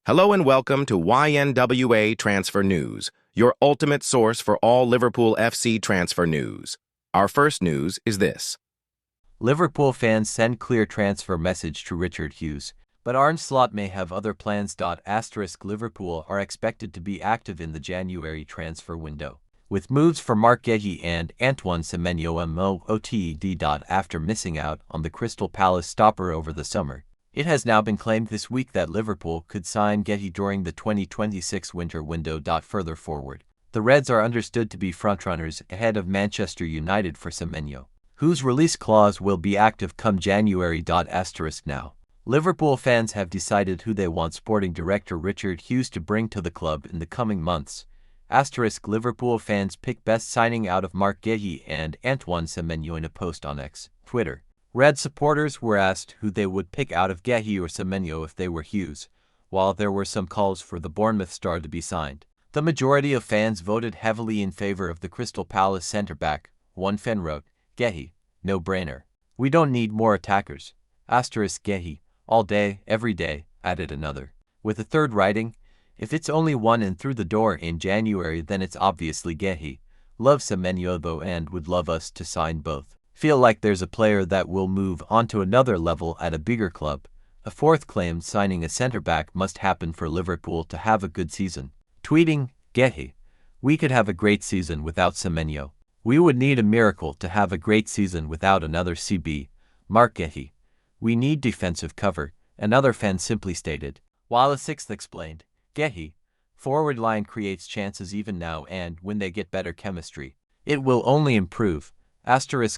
Hello and welcome to YNWA Transfer News, your ultimate source for all Liverpool FC transfer news. Our first news is this. Liverpool fans send clear transfer message to Richard Hughes, but Arne Slot may have other plans. Liverpool are expected to be active in the January transfer window, with moves for Marc Guéhi and Antoine Semenyo MOOTED. After missing out on the Crystal Palace stopper over the summer. It has now been claimed this week that Liverpool could sign Guéhi during the 2026 winter window. Further forward, the Reds are understood to be frontrunners ahead of Manchester United for Semenyo, whose release clause will be active come January. Now, Liverpool fans have decided who they want sporting director Richard Hughes to bring to the club in the coming months. Liverpool fans pick best signing out of Marc Guéhi and Antoine Semenyo in a post on X, Twitter. Red supporters were asked who they would pick out of Guéhi or Semenyo if they were Hughes, while there were some calls for the Bournemouth star to be signed. The majority of fans voted heavily in favor of the Crystal Palace centre-back. One fan wrote, "Guéhi, no-brainer. We don't need more attackers. Guéhi, all day, every day," added another. With a third writing, "If it's only one and through the door in January, then it's obviously Guéhi. Love Semenyo though and would love us to sign both. Feel like there's a player that will move on to another level at a bigger club." A fourth claimed signing a centre-back must happen for Liverpool to have a good season, tweeting, "Guéhi, we could have a great season without Semenyo. We would need a miracle to have a great season without another CB, Marc Guéhi. We need defensive cover," another fan simply stated. While a sixth explained, "Guéhi, forward line creates chances even now and when they get better chemistry, it will only improve."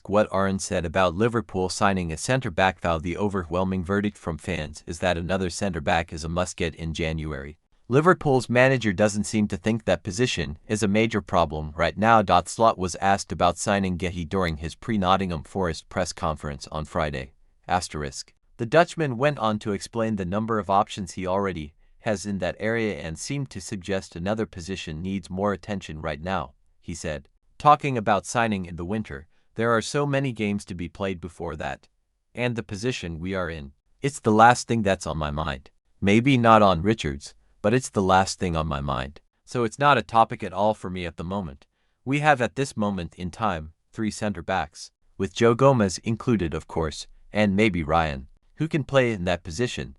What Arne said about Liverpool signing a centre-back. The overwhelming verdict from fans is that another centre-back is a must-get in January. Liverpool's manager doesn't seem to think that position is a major problem right now. Slot was asked about signing Guéhi during his pre-Nottingham Forest press conference on Friday. The Dutchman went on to explain the number of options he already has in that area and seemed to suggest another position needs more attention right now. He said, "Talking about signing in the winter, there are so many games to be played before that. And the position we are in, it's the last thing that's on my mind. Maybe not on Richard's, but it's the last thing on my mind. So it's not a topic at all for me at the moment. We have at this moment in time 3 centre-backs, with Joe Gomez included of course, and maybe Ryan, who can play in that position.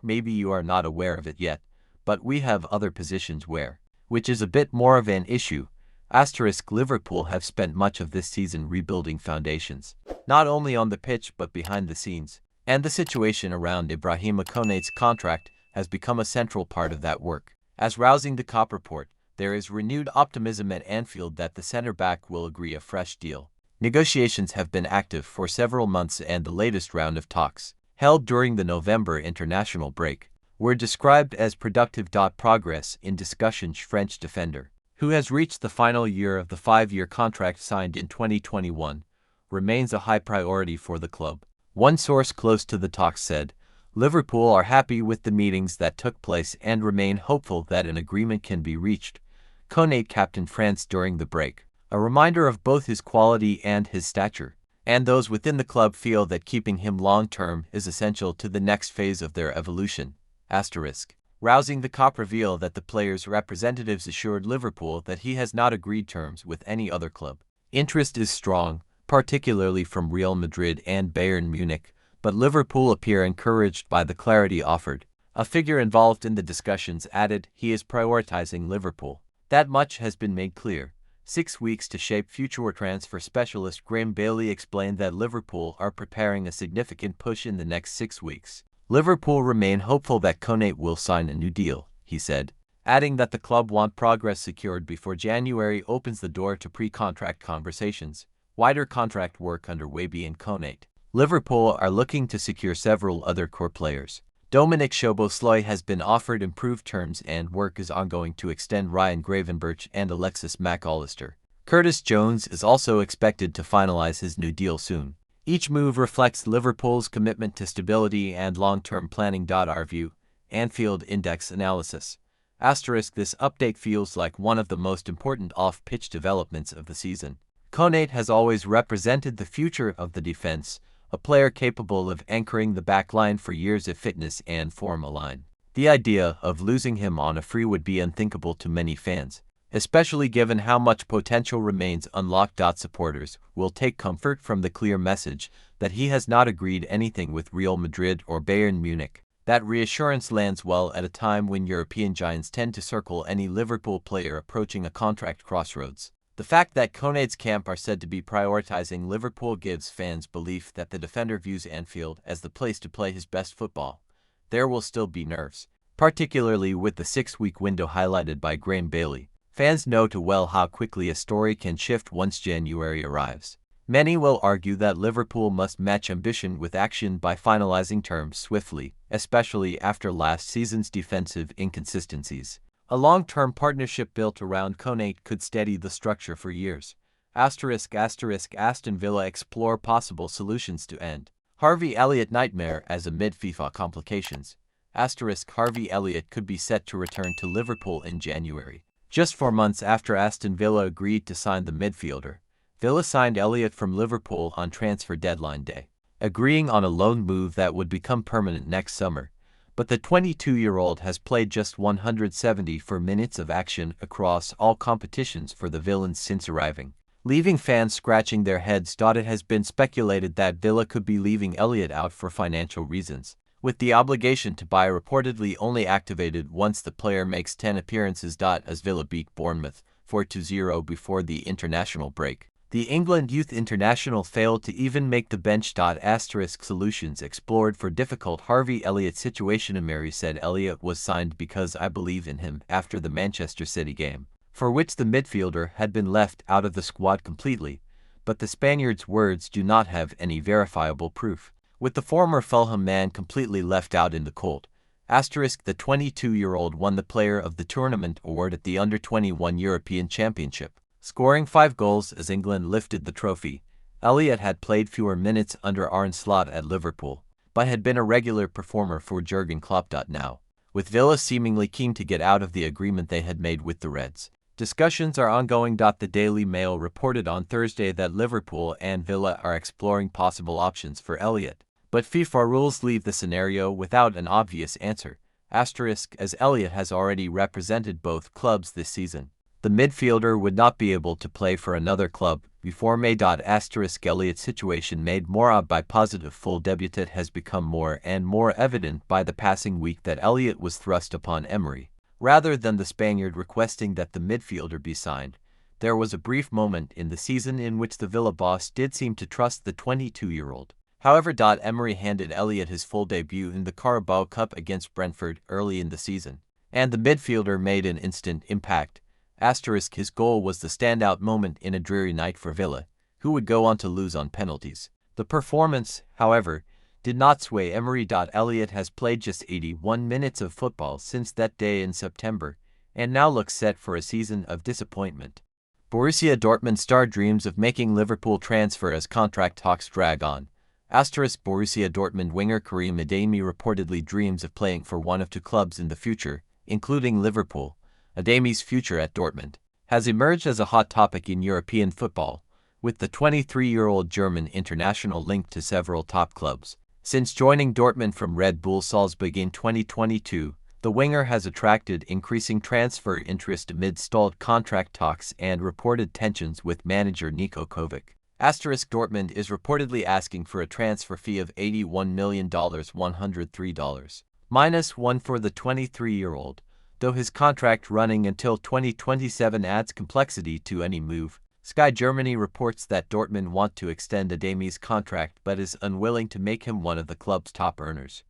Maybe you are not aware of it yet, but we have other positions which is a bit more of an issue. Liverpool have spent much of this season rebuilding foundations, not only on the pitch but behind the scenes, and the situation around Ibrahima Konate's contract has become a central part of that work. As rousing the Cop report, there is renewed optimism at Anfield that the centre-back will agree a fresh deal. Negotiations have been active for several months and the latest round of talks, held during the November international break, were described as productive. Progress in discussions. French defender, who has reached the final year of the 5-year contract signed in 2021, remains a high priority for the club. One source close to the talks said, "Liverpool are happy with the meetings that took place and remain hopeful that an agreement can be reached." Konate captained France during the break, a reminder of both his quality and his stature, and those within the club feel that keeping him long-term is essential to the next phase of their evolution. Rousing the Cop reveal that the player's representatives assured Liverpool that he has not agreed terms with any other club. Interest is strong, particularly from Real Madrid and Bayern Munich, but Liverpool appear encouraged by the clarity offered. A figure involved in the discussions added he is prioritizing Liverpool. That much has been made clear. 6 weeks to shape future. Transfer specialist Graham Bailey explained that Liverpool are preparing a significant push in the next 6 weeks. Liverpool remain hopeful that Konate will sign a new deal, he said, adding that the club want progress secured before January opens the door to pre-contract conversations. Wider contract work underway beyond Konate. Liverpool are looking to secure several other core players. Dominic Szoboszlai has been offered improved terms and work is ongoing to extend Ryan Gravenberch and Alexis Mac Allister. Curtis Jones is also expected to finalize his new deal soon. Each move reflects Liverpool's commitment to stability and long-term planning. Our view, Anfield Index analysis. This update feels like one of the most important off-pitch developments of the season. Konate has always represented the future of the defense, a player capable of anchoring the back line for years if fitness and form align. The idea of losing him on a free would be unthinkable to many fans, especially given how much potential remains unlocked. Supporters will take comfort from the clear message that he has not agreed anything with Real Madrid or Bayern Munich. That reassurance lands well at a time when European giants tend to circle any Liverpool player approaching a contract crossroads. The fact that Konate's camp are said to be prioritizing Liverpool gives fans belief that the defender views Anfield as the place to play his best football. There will still be nerves, particularly with the 6-week window highlighted by Graham Bailey. Fans know too well how quickly a story can shift once January arrives. Many will argue that Liverpool must match ambition with action by finalizing terms swiftly, especially after last season's defensive inconsistencies. A long-term partnership built around Konate could steady the structure for years. Aston Villa explore possible solutions to end Harvey Elliott nightmare as a mid-FIFA complications. Harvey Elliott could be set to return to Liverpool in January. Just 4 months after Aston Villa agreed to sign the midfielder, Villa signed Elliott from Liverpool on transfer deadline day, agreeing on a loan move that would become permanent next summer. But the 22-year-old has played just 174 minutes of action across all competitions for the Villains since arriving, leaving fans scratching their heads. It has been speculated that Villa could be leaving Elliott out for financial reasons, with the obligation to buy reportedly only activated once the player makes 10 appearances. As Villa beat Bournemouth 4-0 before the international break, the England youth international failed to even make the bench. Solutions explored for difficult Harvey Elliott situation. Emery said Elliott was signed because I believe in him after the Manchester City game, for which the midfielder had been left out of the squad completely, but the Spaniard's words do not have any verifiable proof, with the former Fulham man completely left out in the cold. The 22-year-old won the Player of the Tournament award at the Under-21 European Championship, scoring 5 goals as England lifted the trophy. Elliott had played fewer minutes under Arne Slot at Liverpool, but had been a regular performer for Jurgen Klopp. Now, with Villa seemingly keen to get out of the agreement they had made with the Reds, discussions are ongoing. The Daily Mail reported on Thursday that Liverpool and Villa are exploring possible options for Elliott, but FIFA rules leave the scenario without an obvious answer, as Elliott has already represented both clubs this season. The midfielder would not be able to play for another club before May. Elliott's situation made more odd by positive full debut has become more and more evident by the passing week that Elliott was thrust upon Emery, rather than the Spaniard requesting that the midfielder be signed. There was a brief moment in the season in which the Villa boss did seem to trust the 22-year-old. However, Emery handed Elliott his full debut in the Carabao Cup against Brentford early in the season, and the midfielder made an instant impact. His goal was the standout moment in a dreary night for Villa, who would go on to lose on penalties. The performance, however, did not sway Emery. Elliott has played just 81 minutes of football since that day in September, and now looks set for a season of disappointment. Borussia Dortmund star dreams of making Liverpool transfer as contract talks drag on. Borussia Dortmund winger Karim Adeyemi reportedly dreams of playing for one of 2 clubs in the future, including Liverpool. Adeyemi's future at Dortmund has emerged as a hot topic in European football, with the 23-year-old German international linked to several top clubs. Since joining Dortmund from Red Bull Salzburg in 2022, the winger has attracted increasing transfer interest amid stalled contract talks and reported tensions with manager Niko Kovac. Dortmund is reportedly asking for a transfer fee of $81 million, $103 minus 1 for the 23-year-old. Though his contract running until 2027 adds complexity to any move. Sky Germany reports that Dortmund want to extend Adeyemi's contract but is unwilling to make him one of the club's top earners.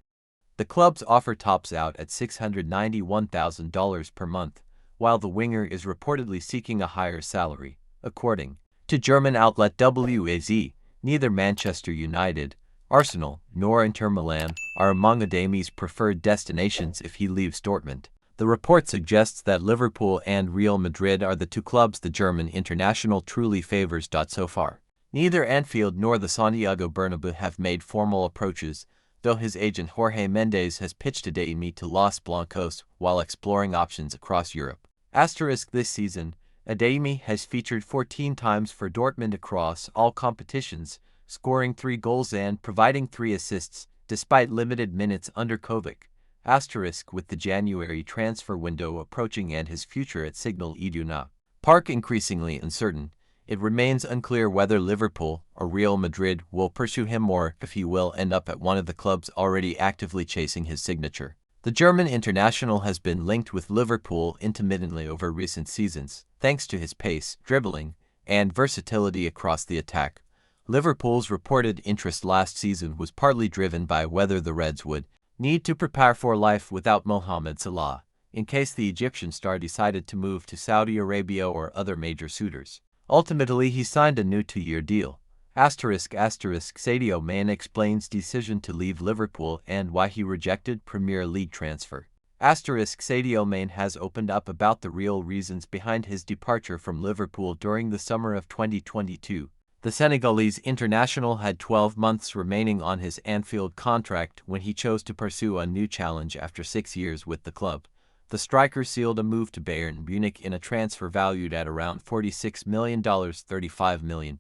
The club's offer tops out at $691,000 per month, while the winger is reportedly seeking a higher salary. According to German outlet WAZ, neither Manchester United, Arsenal, nor Inter Milan are among Adeyemi's preferred destinations if he leaves Dortmund. The report suggests that Liverpool and Real Madrid are the 2 clubs the German international truly favors. So far, neither Anfield nor the Santiago Bernabeu have made formal approaches, though his agent Jorge Mendes has pitched Adeyemi to Los Blancos while exploring options across Europe. This season, Adeyemi has featured 14 times for Dortmund across all competitions, scoring 3 goals and providing 3 assists, despite limited minutes under Kovac. With the January transfer window approaching and his future at Signal Iduna Park increasingly uncertain, it remains unclear whether Liverpool or Real Madrid will pursue him or if he will end up at one of the clubs already actively chasing his signature. The German international has been linked with Liverpool intermittently over recent seasons, thanks to his pace, dribbling, and versatility across the attack. Liverpool's reported interest last season was partly driven by whether the Reds would need to prepare for life without Mohamed Salah, in case the Egyptian star decided to move to Saudi Arabia or other major suitors. Ultimately, he signed a new 2-year deal. Sadio Mane explains decision to leave Liverpool and why he rejected Premier League transfer. Sadio Mane has opened up about the real reasons behind his departure from Liverpool during the summer of 2022. The Senegalese international had 12 months remaining on his Anfield contract when he chose to pursue a new challenge after 6 years with the club. The striker sealed a move to Bayern Munich in a transfer valued at around $46 million, £35 million.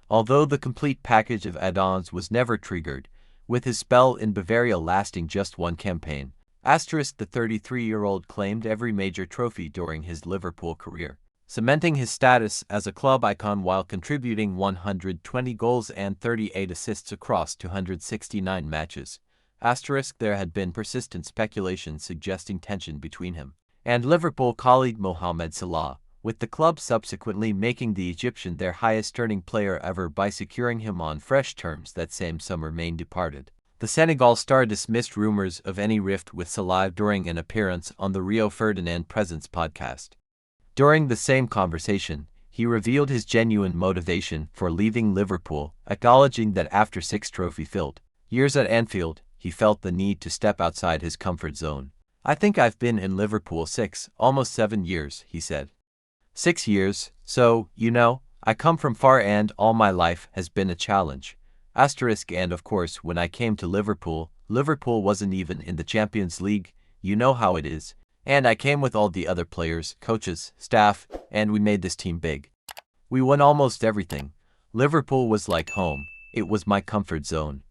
Although the complete package of add-ons was never triggered, with his spell in Bavaria lasting just one campaign. The 33-year-old claimed every major trophy during his Liverpool career, cementing his status as a club icon while contributing 120 goals and 38 assists across 269 matches. There had been persistent speculation suggesting tension between him and Liverpool colleague Mohamed Salah, with the club subsequently making the Egyptian their highest-earning player ever by securing him on fresh terms that same summer. Mane departed. The Senegal star dismissed rumors of any rift with Salah during an appearance on the Rio Ferdinand Presents podcast. During the same conversation, he revealed his genuine motivation for leaving Liverpool, acknowledging that after 6 trophy-filled years at Anfield, he felt the need to step outside his comfort zone. "I think I've been in Liverpool 6, almost 7 years," he said. 6 years, so, I come from far and all my life has been a challenge. And of course when I came to Liverpool wasn't even in the Champions League, you know how it is. And I came with all the other players, coaches, staff, and we made this team big. We won almost everything. Liverpool was like home, it was my comfort zone.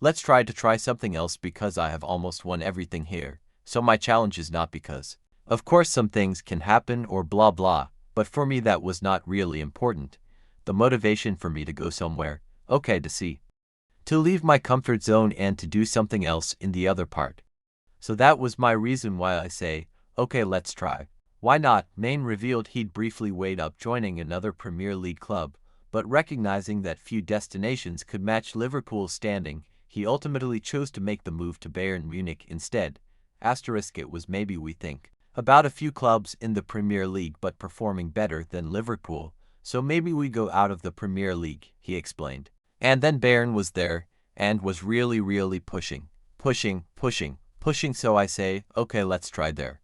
Let's try something else because I have almost won everything here, so my challenge is not because. Of course some things can happen or blah blah, but for me that was not really important. The motivation for me to go somewhere, to leave my comfort zone and to do something else in the other part. So that was my reason why I say, okay, let's try. Why not? Mane revealed he'd briefly weighed up joining another Premier League club, but recognizing that few destinations could match Liverpool's standing, he ultimately chose to make the move to Bayern Munich instead. It was maybe we think about a few clubs in the Premier League but performing better than Liverpool, so maybe we go out of the Premier League, he explained. And then Bayern was there, and was really pushing, so I say, okay, let's try there.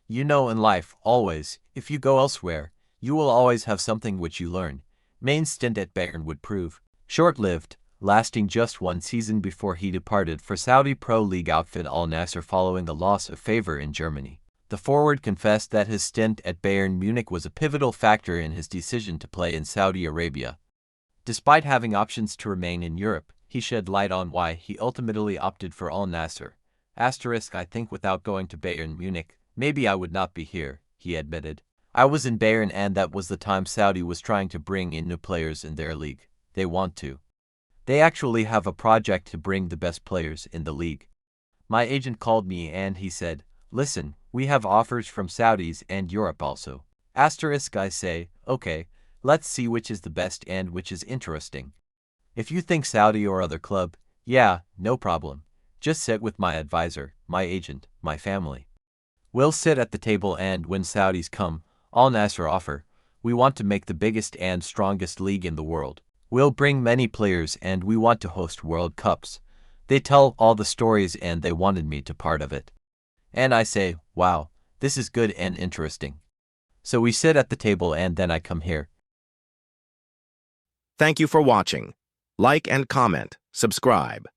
In life, always, if you go elsewhere, you will always have something which you learn. Mane's stint at Bayern would prove short-lived, lasting just 1 season before he departed for Saudi Pro League outfit Al Nassr following the loss of favor in Germany. The forward confessed that his stint at Bayern Munich was a pivotal factor in his decision to play in Saudi Arabia. Despite having options to remain in Europe, he shed light on why he ultimately opted for Al Nassr. I think without going to Bayern Munich, maybe I would not be here, he admitted. I was in Bayern and that was the time Saudi was trying to bring in new players in their league. They actually have a project to bring the best players in the league. My agent called me and he said, listen, we have offers from Saudis and Europe also. I say, okay, let's see which is the best and which is interesting. If you think Saudi or other club, yeah, no problem. Just sit with my advisor, my agent, my family. We'll sit at the table and when Saudis come, Al Nassr offer, we want to make the biggest and strongest league in the world. We'll bring many players and we want to host World Cups. They tell all the stories and they wanted me to part of it. And I say, wow, this is good and interesting. So we sit at the table and then I come here. Thank you for watching. Like and comment, subscribe.